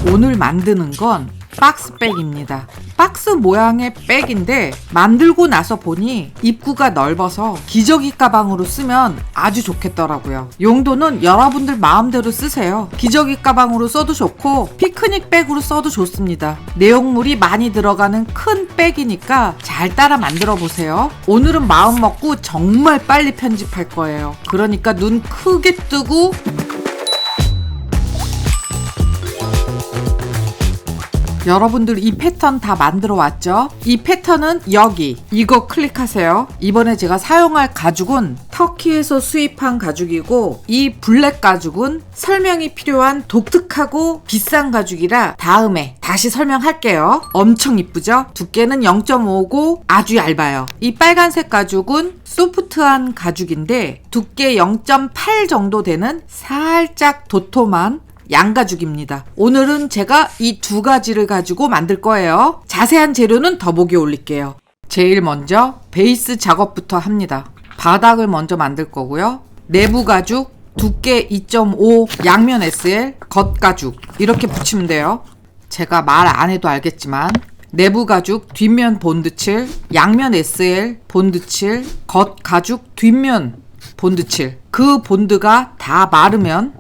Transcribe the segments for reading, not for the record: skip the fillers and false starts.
오늘 만드는 건 박스백입니다. 박스 모양의 백인데 만들고 나서 보니 입구가 넓어서 기저귀 가방으로 쓰면 아주 좋겠더라고요. 용도는 여러분들 마음대로 쓰세요. 기저귀 가방으로 써도 좋고 피크닉 백으로 써도 좋습니다. 내용물이 많이 들어가는 큰 백이니까 잘 따라 만들어 보세요. 오늘은 마음 먹고 정말 빨리 편집할 거예요. 그러니까 눈 크게 뜨고 여러분들 이 패턴 다 만들어 왔죠? 이 패턴은 여기 이거 클릭하세요. 이번에 제가 사용할 가죽은 터키에서 수입한 가죽이고 이 블랙 가죽은 설명이 필요한 독특하고 비싼 가죽이라 다음에 다시 설명할게요. 엄청 이쁘죠? 두께는 0.5고 아주 얇아요. 이 빨간색 가죽은 소프트한 가죽인데 두께 0.8 정도 되는 살짝 도톰한 양가죽입니다. 오늘은 제가 이 두 가지를 가지고 만들 거예요. 자세한 재료는 더보기 올릴게요. 제일 먼저 베이스 작업부터 합니다. 바닥을 먼저 만들 거고요. 내부 가죽 두께 2.5 양면 SL 겉가죽 이렇게 붙이면 돼요. 제가 말 안 해도 알겠지만 내부 가죽 뒷면 본드칠, 양면 SL 본드칠, 겉가죽 뒷면 본드칠. 그 본드가 다 마르면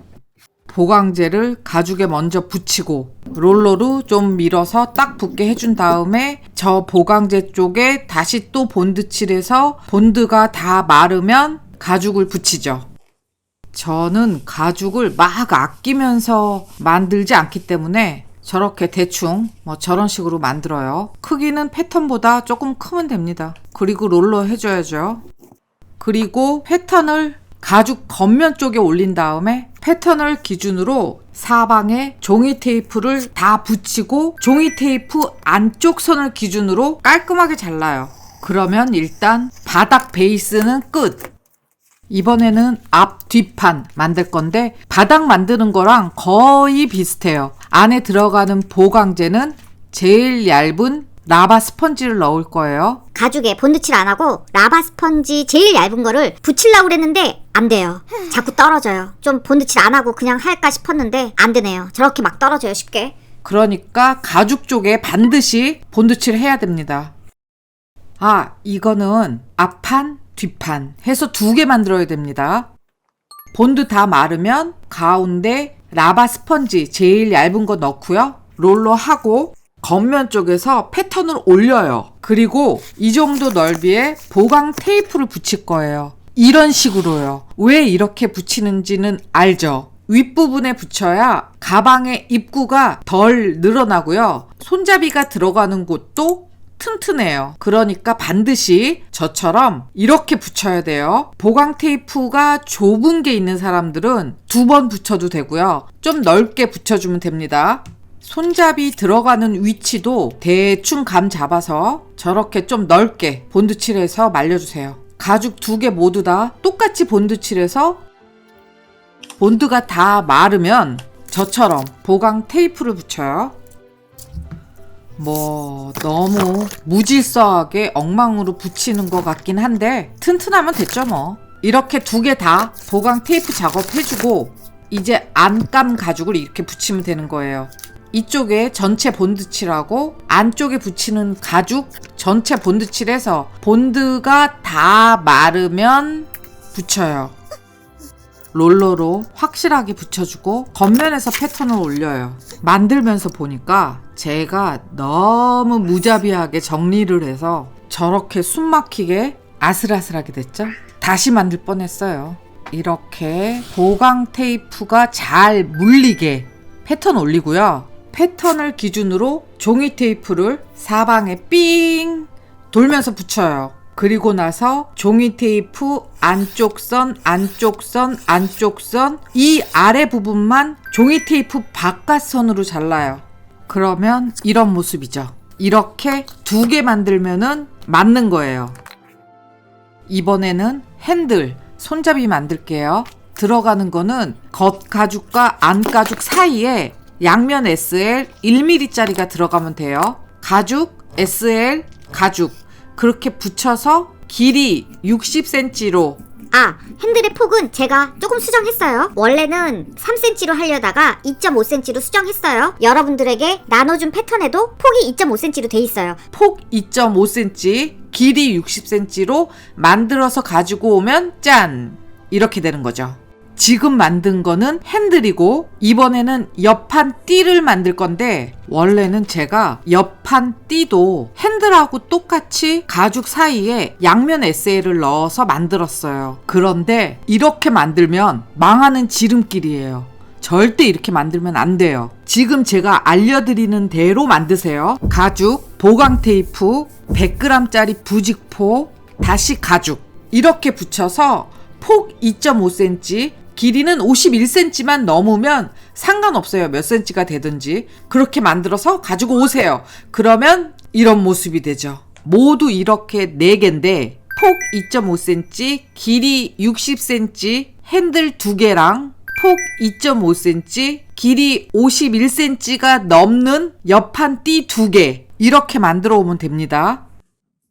보강제를 가죽에 먼저 붙이고 롤러로 좀 밀어서 딱 붙게 해준 다음에 저 보강제 쪽에 다시 또 본드칠해서 본드가 다 마르면 가죽을 붙이죠. 저는 가죽을 막 아끼면서 만들지 않기 때문에 저렇게 대충 저런 식으로 만들어요. 크기는 패턴보다 조금 크면 됩니다. 그리고 롤러 해줘야죠. 그리고 패턴을 가죽 겉면 쪽에 올린 다음에 패턴을 기준으로 사방에 종이 테이프를 다 붙이고 종이 테이프 안쪽 선을 기준으로 깔끔하게 잘라요. 그러면 일단 바닥 베이스는 끝. 이번에는 앞 뒷판 만들 건데 바닥 만드는 거랑 거의 비슷해요. 안에 들어가는 보강제는 제일 얇은 라바 스펀지를 넣을 거예요. 가죽에 본드칠 안 하고 라바 스펀지 제일 얇은 거를 붙이려고 그랬는데 안 돼요. 자꾸 떨어져요. 좀 본드칠 안 하고 그냥 할까 싶었는데 안 되네요. 저렇게 막 떨어져요, 쉽게. 그러니까 가죽 쪽에 반드시 본드칠 해야 됩니다. 아, 이거는 앞판, 뒷판 해서 2개 만들어야 됩니다. 본드 다 마르면 가운데 라바 스펀지 제일 얇은 거 넣고요. 롤러 하고 겉면 쪽에서 패턴을 올려요. 그리고 이 정도 넓이에 보강 테이프를 붙일 거예요. 이런 식으로요. 왜 이렇게 붙이는지는 알죠? 윗부분에 붙여야 가방의 입구가 덜 늘어나고요. 손잡이가 들어가는 곳도 튼튼해요. 그러니까 반드시 저처럼 이렇게 붙여야 돼요. 보강 테이프가 좁은 게 있는 사람들은 2번 붙여도 되고요. 좀 넓게 붙여주면 됩니다. 손잡이 들어가는 위치도 대충 감 잡아서 저렇게 좀 넓게 본드칠해서 말려주세요. 가죽 2개 모두 다 똑같이 본드칠해서 본드가 다 마르면 저처럼 보강 테이프를 붙여요. 너무 무질서하게 엉망으로 붙이는 것 같긴 한데 튼튼하면 됐죠 뭐. 이렇게 2개 다 보강 테이프 작업해주고 이제 안감 가죽을 이렇게 붙이면 되는 거예요. 이쪽에 전체 본드칠하고 안쪽에 붙이는 가죽 전체 본드칠해서 본드가 다 마르면 붙여요. 롤러로 확실하게 붙여주고 겉면에서 패턴을 올려요. 만들면서 보니까 제가 너무 무자비하게 정리를 해서 저렇게 숨막히게 아슬아슬하게 됐죠? 다시 만들 뻔했어요. 이렇게 보강 테이프가 잘 물리게 패턴 올리고요. 패턴을 기준으로 종이 테이프를 사방에 삥 돌면서 붙여요. 그리고 나서 종이 테이프 안쪽 선, 안쪽 선, 안쪽 선 이 아래 부분만 종이 테이프 바깥선으로 잘라요. 그러면 이런 모습이죠. 이렇게 2개 만들면은 맞는 거예요. 이번에는 핸들, 손잡이 만들게요. 들어가는 거는 겉가죽과 안가죽 사이에 양면 SL 1mm짜리가 들어가면 돼요. 가죽, SL, 가죽 그렇게 붙여서 길이 60cm로 아, 핸들의 폭은 제가 조금 수정했어요. 원래는 3cm로 하려다가 2.5cm로 수정했어요. 여러분들에게 나눠준 패턴에도 폭이 2.5cm로 돼 있어요. 폭 2.5cm, 길이 60cm로 만들어서 가지고 오면 짠! 이렇게 되는 거죠. 지금 만든 거는 핸들이고 이번에는 옆판 띠를 만들 건데 원래는 제가 옆판 띠도 핸들하고 똑같이 가죽 사이에 양면 에세이를 넣어서 만들었어요. 그런데 이렇게 만들면 망하는 지름길이에요. 절대 이렇게 만들면 안 돼요. 지금 제가 알려드리는 대로 만드세요. 가죽, 보강 테이프, 100g짜리 부직포, 다시 가죽 이렇게 붙여서 폭 2.5cm, 길이는 51cm만 넘으면 상관없어요. 몇 cm가 되든지. 그렇게 만들어서 가지고 오세요. 그러면 이런 모습이 되죠. 모두 이렇게 4개인데 폭 2.5cm, 길이 60cm, 핸들 2개랑 폭 2.5cm, 길이 51cm가 넘는 옆판 띠 2개 이렇게 만들어 오면 됩니다.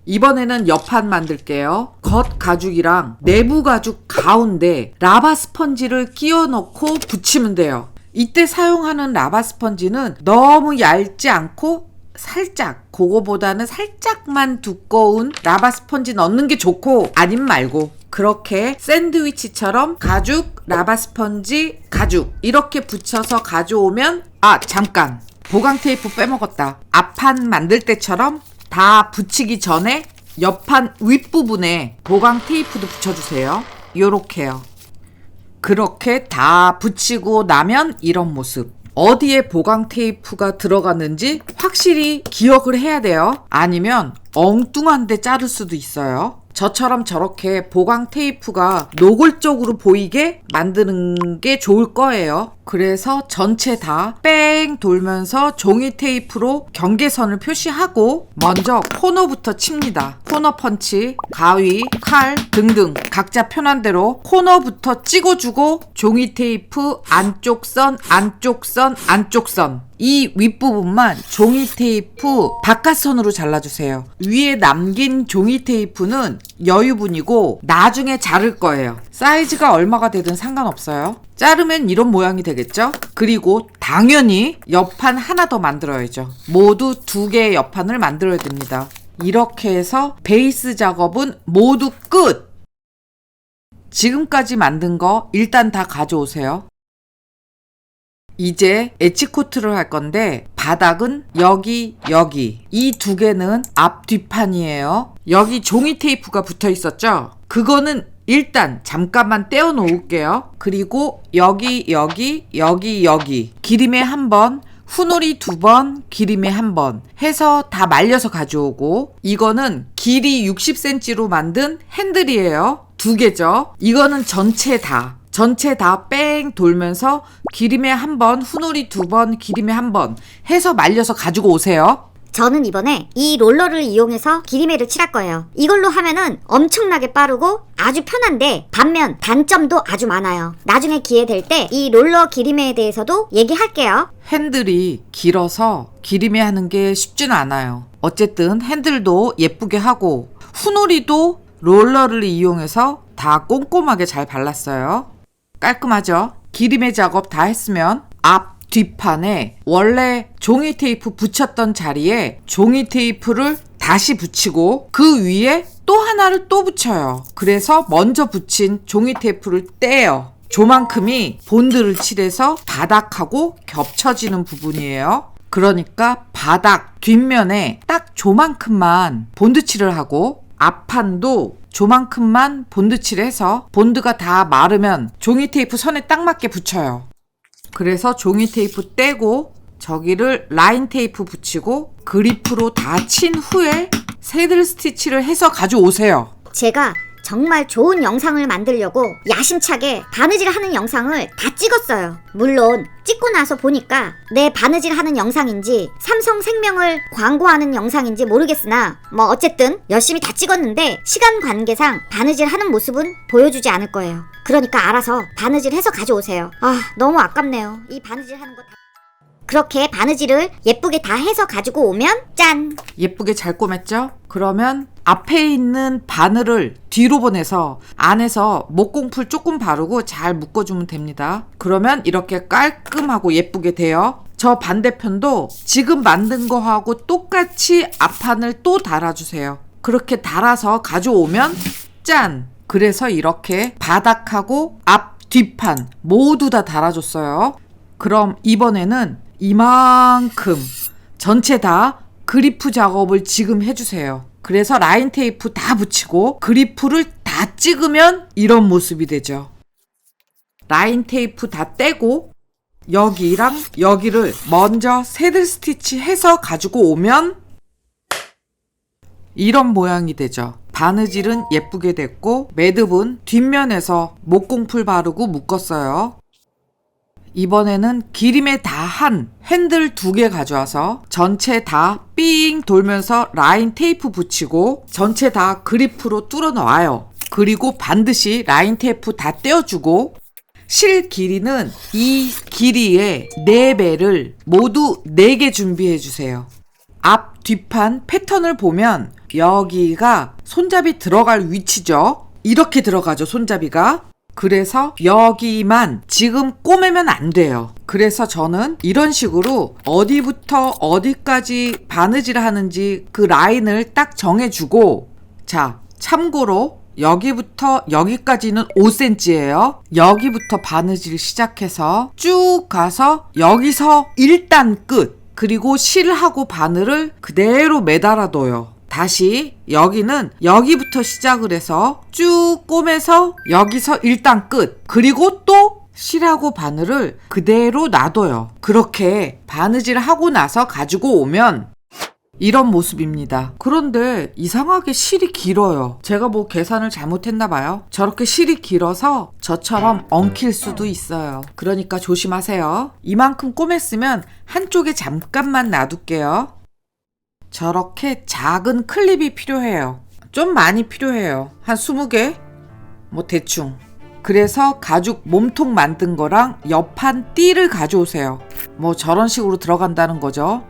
이번에는 옆판 만들게요. 겉 가죽이랑 내부 가죽 가운데 라바 스펀지를 끼워 넣고 붙이면 돼요. 이때 사용하는 라바 스펀지는 너무 얇지 않고 살짝, 그거보다는 살짝만 두꺼운 라바 스펀지 넣는 게 좋고 아님 말고 그렇게 샌드위치처럼 가죽, 라바 스펀지, 가죽 이렇게 붙여서 가져오면 잠깐 보강 테이프 빼먹었다. 앞판 만들 때처럼 다 붙이기 전에 옆판 윗부분에 보강 테이프도 붙여주세요. 요렇게요. 그렇게 다 붙이고 나면 이런 모습. 어디에 보강 테이프가 들어갔는지 확실히 기억을 해야 돼요. 아니면 엉뚱한데 자를 수도 있어요. 저처럼 저렇게 보강 테이프가 노골적으로 보이게 만드는 게 좋을 거예요. 그래서 전체 다 뺑 돌면서 종이 테이프로 경계선을 표시하고 먼저 코너부터 칩니다. 코너 펀치, 가위, 칼 등등 각자 편한 대로 코너부터 찍어주고 종이 테이프 안쪽 선, 안쪽 선, 안쪽 선 이 윗부분만 종이 테이프 바깥선으로 잘라주세요. 위에 남긴 종이 테이프는 여유분이고 나중에 자를 거예요. 사이즈가 얼마가 되든 상관없어요. 자르면 이런 모양이 되겠죠? 그리고 당연히 옆판 하나 더 만들어야죠. 모두 2개의 옆판을 만들어야 됩니다. 이렇게 해서 베이스 작업은 모두 끝! 지금까지 만든 거 일단 다 가져오세요. 이제 엣지코트를 할 건데 바닥은 여기 이 2개는 앞 뒷판이에요. 여기 종이 테이프가 붙어 있었죠? 그거는 일단 잠깐만 떼어 놓을게요. 그리고 여기 기림에 1번, 후놀이 2번, 기림에 1번 해서 다 말려서 가져오고 이거는 길이 60cm로 만든 핸들이에요. 2개죠. 이거는 전체 다 뺑 돌면서 기림에 1번, 후놀이 2번, 기림에 1번 해서 말려서 가지고 오세요. 저는 이번에 이 롤러를 이용해서 기리매를 칠할 거예요. 이걸로 하면은 엄청나게 빠르고 아주 편한데 반면 단점도 아주 많아요. 나중에 기회 될 때 이 롤러 기리매에 대해서도 얘기할게요. 핸들이 길어서 기림에 하는 게 쉽지는 않아요. 어쨌든 핸들도 예쁘게 하고 후놀이도 롤러를 이용해서 다 꼼꼼하게 잘 발랐어요. 깔끔하죠? 기림의 작업 다 했으면 앞, 뒷판에 원래 종이 테이프 붙였던 자리에 종이 테이프를 다시 붙이고 그 위에 또 하나를 또 붙여요. 그래서 먼저 붙인 종이 테이프를 떼요. 조만큼이 본드를 칠해서 바닥하고 겹쳐지는 부분이에요. 그러니까 바닥 뒷면에 딱 조만큼만 본드칠을 하고 앞판도 조만큼만 본드칠을 해서 본드가 다 마르면 종이 테이프 선에 딱 맞게 붙여요. 그래서 종이 테이프 떼고 저기를 라인 테이프 붙이고 그리프로 다 친 후에 새들 스티치를 해서 가져오세요. 제가 정말 좋은 영상을 만들려고 야심차게 바느질 하는 영상을 다 찍었어요. 물론 찍고 나서 보니까 내 바느질 하는 영상인지 삼성생명을 광고하는 영상인지 모르겠으나 뭐 어쨌든 열심히 다 찍었는데 시간 관계상 바느질 하는 모습은 보여주지 않을 거예요. 그러니까 알아서 바느질 해서 가져오세요. 너무 아깝네요. 이 바느질 하는 거 다. 그렇게 바느질을 예쁘게 다 해서 가지고 오면 짠! 예쁘게 잘 꼬맸죠? 그러면 앞에 있는 바늘을 뒤로 보내서 안에서 목공풀 조금 바르고 잘 묶어주면 됩니다. 그러면 이렇게 깔끔하고 예쁘게 돼요. 저 반대편도 지금 만든 거하고 똑같이 앞판을 또 달아주세요. 그렇게 달아서 가져오면 짠! 그래서 이렇게 바닥하고 앞, 뒷판 모두 다 달아줬어요. 그럼 이번에는 이만큼 전체 다 그리프 작업을 지금 해주세요. 그래서 라인 테이프 다 붙이고 그리프를 다 찍으면 이런 모습이 되죠. 라인 테이프 다 떼고 여기랑 여기를 먼저 새들 스티치 해서 가지고 오면 이런 모양이 되죠. 바느질은 예쁘게 됐고 매듭은 뒷면에서 목공풀 바르고 묶었어요. 이번에는 기림에 다 한 핸들 2개 가져와서 전체 다 삥 돌면서 라인 테이프 붙이고 전체 다 그리프로 뚫어 놔요. 그리고 반드시 라인 테이프 다 떼어주고 실 길이는 이 길이의 4배를 모두 4개 준비해 주세요. 앞, 뒷판 패턴을 보면 여기가 손잡이 들어갈 위치죠. 이렇게 들어가죠, 손잡이가. 그래서 여기만 지금 꼬매면 안 돼요. 그래서 저는 이런 식으로 어디부터 어디까지 바느질을 하는지 그 라인을 딱 정해주고, 자, 참고로 여기부터 여기까지는 5cm예요. 여기부터 바느질 시작해서 쭉 가서 여기서 일단 끝. 그리고 실하고 바늘을 그대로 매달아 둬요. 다시 여기는 여기부터 시작을 해서 쭉 꼬매서 여기서 일단 끝. 그리고 또 실하고 바늘을 그대로 놔둬요. 그렇게 바느질 하고 나서 가지고 오면 이런 모습입니다. 그런데 이상하게 실이 길어요. 제가 뭐 계산을 잘못했나 봐요. 저렇게 실이 길어서 저처럼 엉킬 수도 있어요. 그러니까 조심하세요. 이만큼 꼬맸으면 한쪽에 잠깐만 놔둘게요. 저렇게 작은 클립이 필요해요. 좀 많이 필요해요. 한 20개? 뭐 대충. 그래서 가죽 몸통 만든 거랑 옆판 띠를 가져오세요. 뭐 저런 식으로 들어간다는 거죠.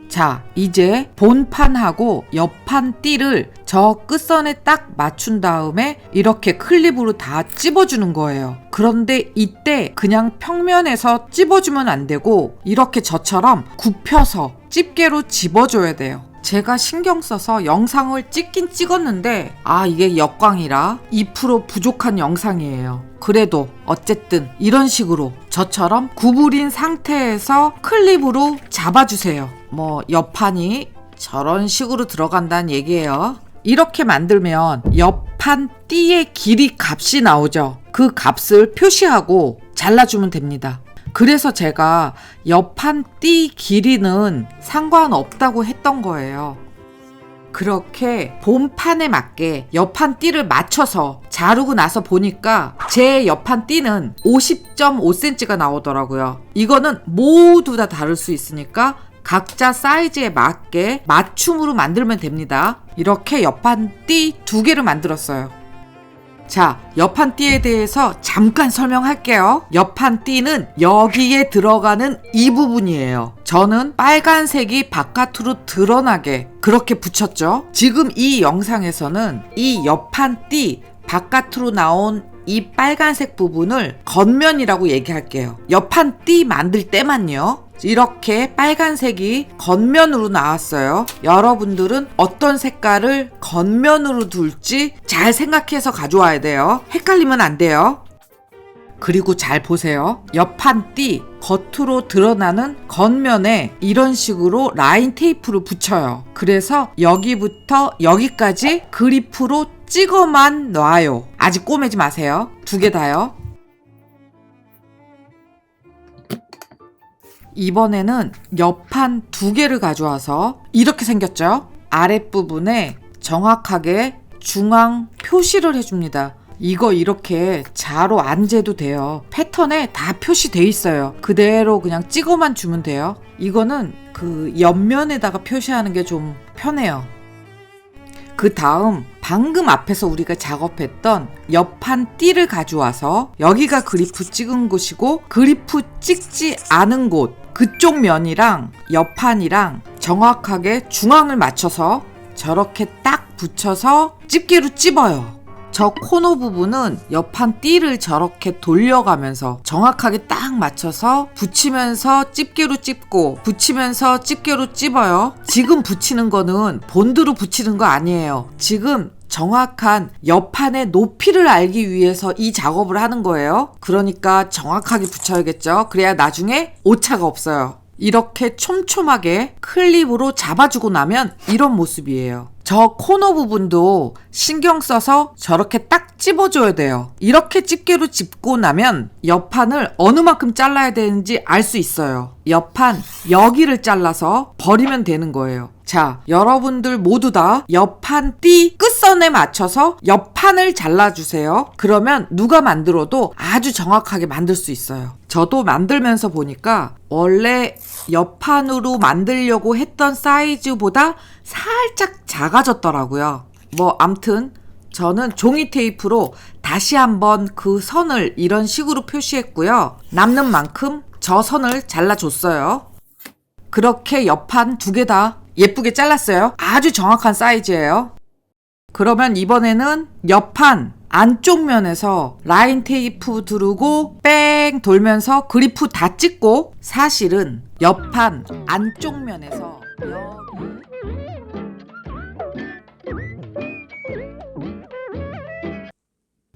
자, 이제 본판하고 옆판 띠를 저 끝선에 딱 맞춘 다음에 이렇게 클립으로 다 찝어주는 거예요. 그런데 이때 그냥 평면에서 찝어주면 안 되고 이렇게 저처럼 굽혀서 집게로 집어줘야 돼요. 제가 신경 써서 영상을 찍긴 찍었는데 이게 역광이라 2% 부족한 영상이에요. 그래도 어쨌든 이런 식으로 저처럼 구부린 상태에서 클립으로 잡아주세요. 뭐 옆판이 저런 식으로 들어간다는 얘기예요. 이렇게 만들면 옆판 띠의 길이 값이 나오죠. 그 값을 표시하고 잘라주면 됩니다. 그래서 제가 옆판 띠 길이는 상관없다고 했던 거예요. 그렇게 본판에 맞게 옆판 띠를 맞춰서 자르고 나서 보니까 제 옆판 띠는 50.5cm가 나오더라고요. 이거는 모두 다 다를 수 있으니까 각자 사이즈에 맞게 맞춤으로 만들면 됩니다. 이렇게 옆판 띠 2개를 만들었어요. 자, 옆판 띠에 대해서 잠깐 설명할게요. 옆판 띠는 여기에 들어가는 이 부분이에요. 저는 빨간색이 바깥으로 드러나게 그렇게 붙였죠. 지금 이 영상에서는 이 옆판 띠 바깥으로 나온 이 빨간색 부분을 겉면이라고 얘기할게요. 옆판 띠 만들 때만요. 이렇게 빨간색이 겉면으로 나왔어요. 여러분들은 어떤 색깔을 겉면으로 둘지 잘 생각해서 가져와야 돼요. 헷갈리면 안 돼요. 그리고 잘 보세요. 옆판 띠 겉으로 드러나는 겉면에 이런 식으로 라인 테이프를 붙여요. 그래서 여기부터 여기까지 그리프로 찍어만 놔요. 아직 꼬매지 마세요. 2개 다요. 이번에는 옆판 2개를 가져와서 이렇게 생겼죠? 아랫부분에 정확하게 중앙 표시를 해줍니다. 이거 이렇게 자로 안 재도 돼요. 패턴에 다 표시돼 있어요. 그대로 그냥 찍어만 주면 돼요. 이거는 그 옆면에다가 표시하는 게 좀 편해요. 그 다음 방금 앞에서 우리가 작업했던 옆판 띠를 가져와서 여기가 그리프 찍은 곳이고 그리프 찍지 않은 곳 그쪽 면이랑 옆판이랑 정확하게 중앙을 맞춰서 저렇게 딱 붙여서 집게로 찝어요. 저 코너 부분은 옆판 띠를 저렇게 돌려가면서 정확하게 딱 맞춰서 붙이면서 집게로 찝고 붙이면서 집게로 찝어요. 지금 붙이는 거는 본드로 붙이는 거 아니에요. 지금 정확한 옆판의 높이를 알기 위해서 이 작업을 하는 거예요. 그러니까 정확하게 붙여야겠죠. 그래야 나중에 오차가 없어요. 이렇게 촘촘하게 클립으로 잡아주고 나면 이런 모습이에요. 저 코너 부분도 신경 써서 저렇게 딱 찝어줘야 돼요. 이렇게 집게로 찝고 나면 옆판을 어느 만큼 잘라야 되는지 알 수 있어요. 옆판 여기를 잘라서 버리면 되는 거예요. 자, 여러분들 모두 다 옆판 띠 끝선에 맞춰서 옆판을 잘라주세요. 그러면 누가 만들어도 아주 정확하게 만들 수 있어요. 저도 만들면서 보니까 원래 옆판으로 만들려고 했던 사이즈보다 살짝 작아졌더라고요. 뭐 암튼 저는 종이 테이프로 다시 한번 그 선을 이런 식으로 표시했고요. 남는 만큼 저 선을 잘라줬어요. 그렇게 옆판 2개 다 예쁘게 잘랐어요. 아주 정확한 사이즈예요. 그러면 이번에는 옆판 안쪽 면에서 라인 테이프 두르고 뺑 돌면서 그리프 다 찍고, 사실은 옆판 안쪽 면에서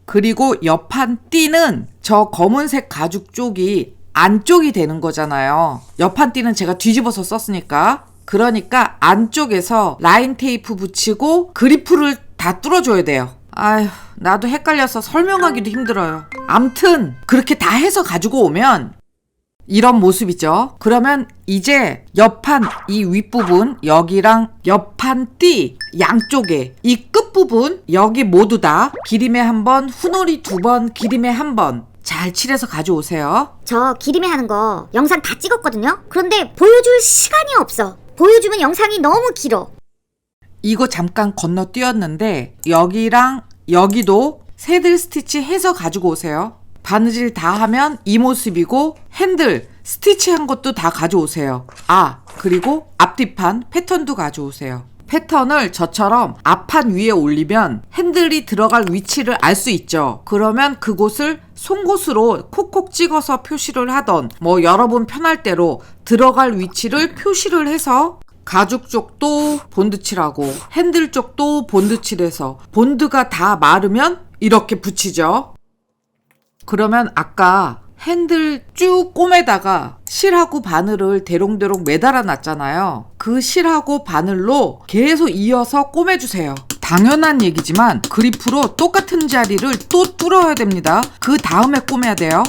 그리고 옆판 띠는 저 검은색 가죽 쪽이 안쪽이 되는 거잖아요. 옆판 띠는 제가 뒤집어서 썼으니까. 그러니까 안쪽에서 라인 테이프 붙이고 그리프를 다 뚫어줘야 돼요. 아휴, 나도 헷갈려서 설명하기도 힘들어요. 암튼 그렇게 다 해서 가지고 오면 이런 모습이죠. 그러면 이제 옆판 이 윗부분 여기랑 옆판 띠 양쪽에 이 끝부분 여기 모두 다 기림에 1번, 후놀이 2번, 기림에 1번 잘 칠해서 가져오세요. 저 기림에 하는 거 영상 다 찍었거든요. 그런데 보여줄 시간이 없어. 보여주면 영상이 너무 길어. 이거 잠깐 건너뛰었는데 여기랑 여기도 새들 스티치 해서 가지고 오세요. 바느질 다 하면 이 모습이고, 핸들 스티치한 것도 다 가져오세요. 아, 그리고 앞뒤판 패턴도 가져오세요. 패턴을 저처럼 앞판 위에 올리면 핸들이 들어갈 위치를 알 수 있죠. 그러면 그곳을 송곳으로 콕콕 찍어서 표시를 하던, 뭐 여러분 편할 대로 들어갈 위치를 표시를 해서 가죽 쪽도 본드 칠하고 핸들 쪽도 본드 칠해서 본드가 다 마르면 이렇게 붙이죠. 그러면 아까 핸들 쭉 꼬매다가 실하고 바늘을 대롱대롱 매달아 놨잖아요. 그 실하고 바늘로 계속 이어서 꼬매주세요. 당연한 얘기지만 그리프로 똑같은 자리를 또 뚫어야 됩니다. 그 다음에 꼬매야 돼요.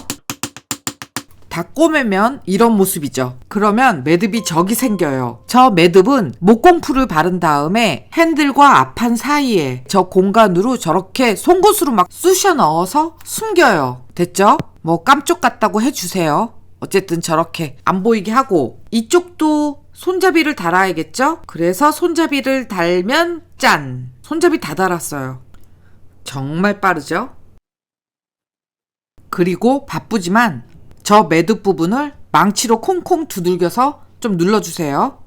다 꼬매면 이런 모습이죠. 그러면 매듭이 저기 생겨요. 저 매듭은 목공풀을 바른 다음에 핸들과 앞판 사이에 저 공간으로 저렇게 송곳으로 막 쑤셔 넣어서 숨겨요. 됐죠? 뭐 깜쪽 같다고 해주세요. 어쨌든 저렇게 안 보이게 하고, 이쪽도 손잡이를 달아야겠죠? 그래서 손잡이를 달면 짠! 손잡이 다 달았어요. 정말 빠르죠? 그리고 바쁘지만 저 매듭 부분을 망치로 콩콩 두들겨서 좀 눌러주세요.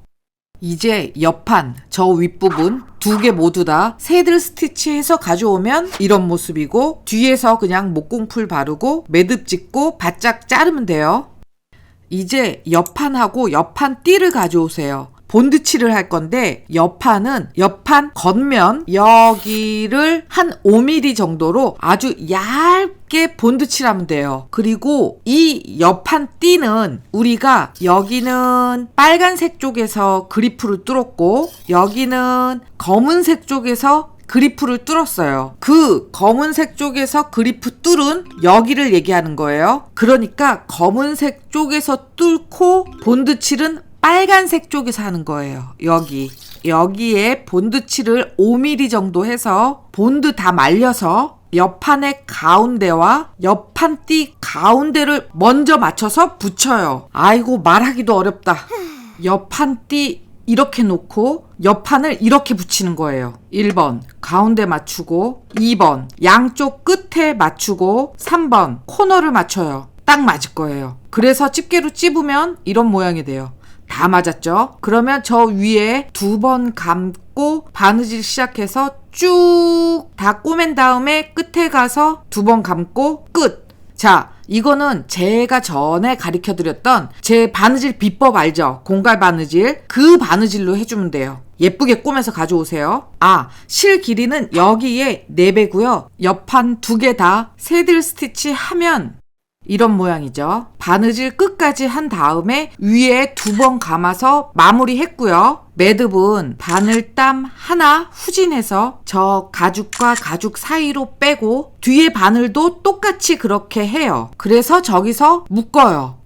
이제 옆판, 저 윗부분 2개 모두 다 새들 스티치해서 가져오면 이런 모습이고, 뒤에서 그냥 목공풀 바르고 매듭 짓고 바짝 자르면 돼요. 이제 옆판하고 옆판 띠를 가져오세요. 본드칠을 할 건데 옆판은 옆판 겉면 여기를 한 5mm 정도로 아주 얇게 본드칠하면 돼요. 그리고 이 옆판 띠는 우리가 여기는 빨간색 쪽에서 그리프를 뚫었고 여기는 검은색 쪽에서 그리프를 뚫었어요. 그 검은색 쪽에서 그리프 뚫은 여기를 얘기하는 거예요. 그러니까 검은색 쪽에서 뚫고 본드칠은 빨간색 쪽에서 하는 거예요. 여기에 본드칠을 5mm 정도 해서 본드 다 말려서 옆판의 가운데와 옆판 띠 가운데를 먼저 맞춰서 붙여요. 아이고, 말하기도 어렵다. 옆판 띠 이렇게 놓고 옆판을 이렇게 붙이는 거예요. 1번 가운데 맞추고, 2번 양쪽 끝에 맞추고, 3번 코너를 맞춰요. 딱 맞을 거예요. 그래서 집게로 찝으면 이런 모양이 돼요. 다 맞았죠? 그러면 저 위에 2번 감고 바느질 시작해서 쭉 다 꼬맨 다음에 끝에 가서 2번 감고 끝. 자, 이거는 제가 전에 가르쳐 드렸던 제 바느질 비법 알죠? 공갈 바느질. 그 바느질로 해주면 돼요. 예쁘게 꼬매서 가져오세요. 실 길이는 여기에 4배고요. 옆판 2개 다 새들 스티치 하면 이런 모양이죠. 바느질 끝까지 한 다음에 위에 2번 감아서 마무리했고요. 매듭은 바늘땀 하나 후진해서 저 가죽과 가죽 사이로 빼고 뒤에 바늘도 똑같이 그렇게 해요. 그래서 저기서 묶어요.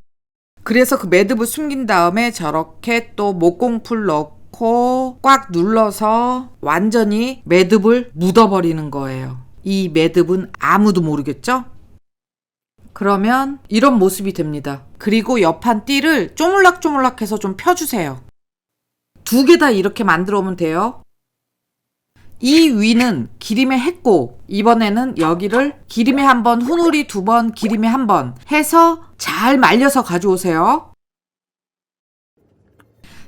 그래서 그 매듭을 숨긴 다음에 저렇게 또 목공풀 넣고 꽉 눌러서 완전히 매듭을 묻어버리는 거예요. 이 매듭은 아무도 모르겠죠? 그러면 이런 모습이 됩니다. 그리고 옆판 띠를 쪼물락쪼물락해서 좀 펴주세요. 2개 다 이렇게 만들어 오면 돼요. 이 위는 기림에 했고 이번에는 여기를 기림에 1번, 후놀이 2번, 기림에 1번 해서 잘 말려서 가져오세요.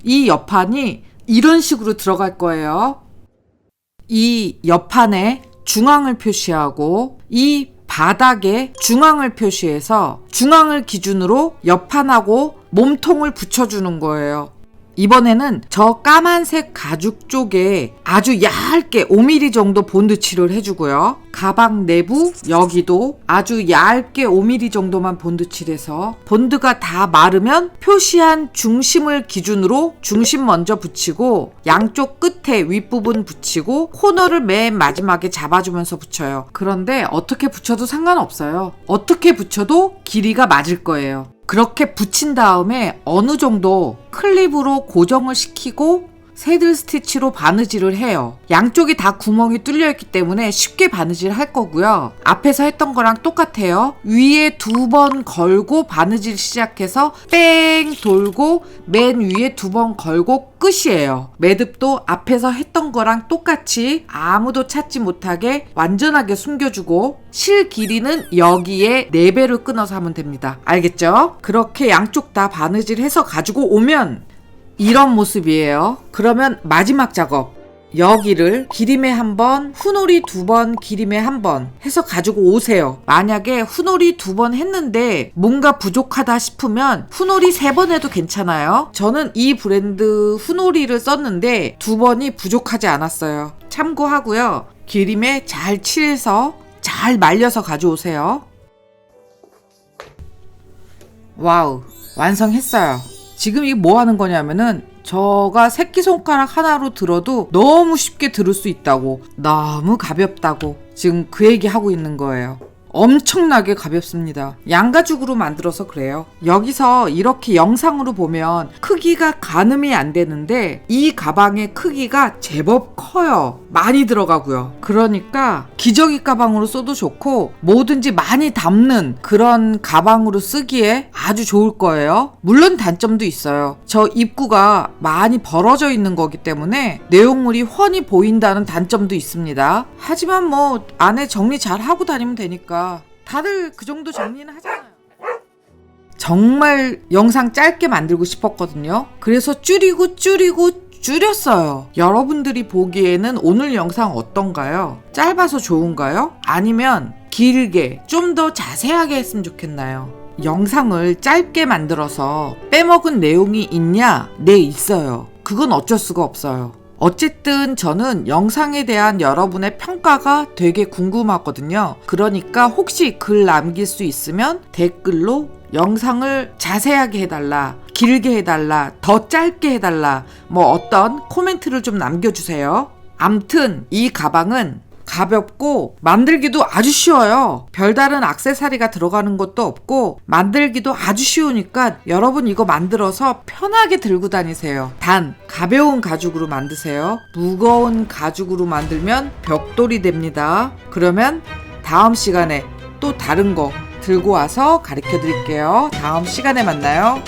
이 옆판이 이런 식으로 들어갈 거예요. 이 옆판에 중앙을 표시하고 이 바닥에 중앙을 표시해서 중앙을 기준으로 옆판하고 몸통을 붙여주는 거예요. 이번에는 저 까만색 가죽 쪽에 아주 얇게 5mm 정도 본드칠을 해주고요. 가방 내부 여기도 아주 얇게 5mm 정도만 본드칠해서 본드가 다 마르면 표시한 중심을 기준으로 중심 먼저 붙이고 양쪽 끝에 윗부분 붙이고 코너를 맨 마지막에 잡아주면서 붙여요. 그런데 어떻게 붙여도 상관없어요. 어떻게 붙여도 길이가 맞을 거예요. 그렇게 붙인 다음에 어느 정도 클립으로 고정을 시키고 새들 스티치로 바느질을 해요. 양쪽이 다 구멍이 뚫려 있기 때문에 쉽게 바느질 할 거고요. 앞에서 했던 거랑 똑같아요. 위에 2번 걸고 바느질 시작해서 뺑 돌고 맨 위에 2번 걸고 끝이에요. 매듭도 앞에서 했던 거랑 똑같이 아무도 찾지 못하게 완전하게 숨겨주고 실 길이는 여기에 4배로 끊어서 하면 됩니다. 알겠죠? 그렇게 양쪽 다 바느질해서 가지고 오면 이런 모습이에요. 그러면 마지막 작업. 여기를 기림에 1번, 후놀이 2번, 기림에 1번 해서 가지고 오세요. 만약에 후놀이 2번 했는데 뭔가 부족하다 싶으면 후놀이 3번 해도 괜찮아요. 저는 이 브랜드 후놀이를 썼는데 2번이 부족하지 않았어요. 참고하고요. 기림에 잘 칠해서 잘 말려서 가져오세요. 와우, 완성했어요. 지금 이게 뭐 하는 거냐면은 저가 새끼손가락 하나로 들어도 너무 쉽게 들을 수 있다고, 너무 가볍다고 지금 그 얘기 하고 있는 거예요. 엄청나게 가볍습니다. 양가죽으로 만들어서 그래요. 여기서 이렇게 영상으로 보면 크기가 가늠이 안 되는데 이 가방의 크기가 제법 커요. 많이 들어가고요. 그러니까 기저귀 가방으로 써도 좋고 뭐든지 많이 담는 그런 가방으로 쓰기에 아주 좋을 거예요. 물론 단점도 있어요. 저 입구가 많이 벌어져 있는 거기 때문에 내용물이 훤히 보인다는 단점도 있습니다. 하지만 뭐 안에 정리 잘 하고 다니면 되니까 다들 그 정도 정리는 하잖아요. 정말 영상 짧게 만들고 싶었거든요. 그래서 줄였어요. 여러분들이 보기에는 오늘 영상 어떤가요? 짧아서 좋은가요? 아니면 길게 좀 더 자세하게 했으면 좋겠나요? 영상을 짧게 만들어서 빼먹은 내용이 있냐? 네, 있어요. 그건 어쩔 수가 없어요. 어쨌든 저는 영상에 대한 여러분의 평가가 되게 궁금하거든요. 그러니까 혹시 글 남길 수 있으면 댓글로 영상을 자세하게 해달라, 길게 해달라, 더 짧게 해달라, 뭐 어떤 코멘트를 좀 남겨주세요. 암튼 이 가방은 가볍고 만들기도 아주 쉬워요. 별다른 액세서리가 들어가는 것도 없고 만들기도 아주 쉬우니까 여러분 이거 만들어서 편하게 들고 다니세요. 단 가벼운 가죽으로 만드세요. 무거운 가죽으로 만들면 벽돌이 됩니다. 그러면 다음 시간에 또 다른 거 들고 와서 가르쳐 드릴게요. 다음 시간에 만나요.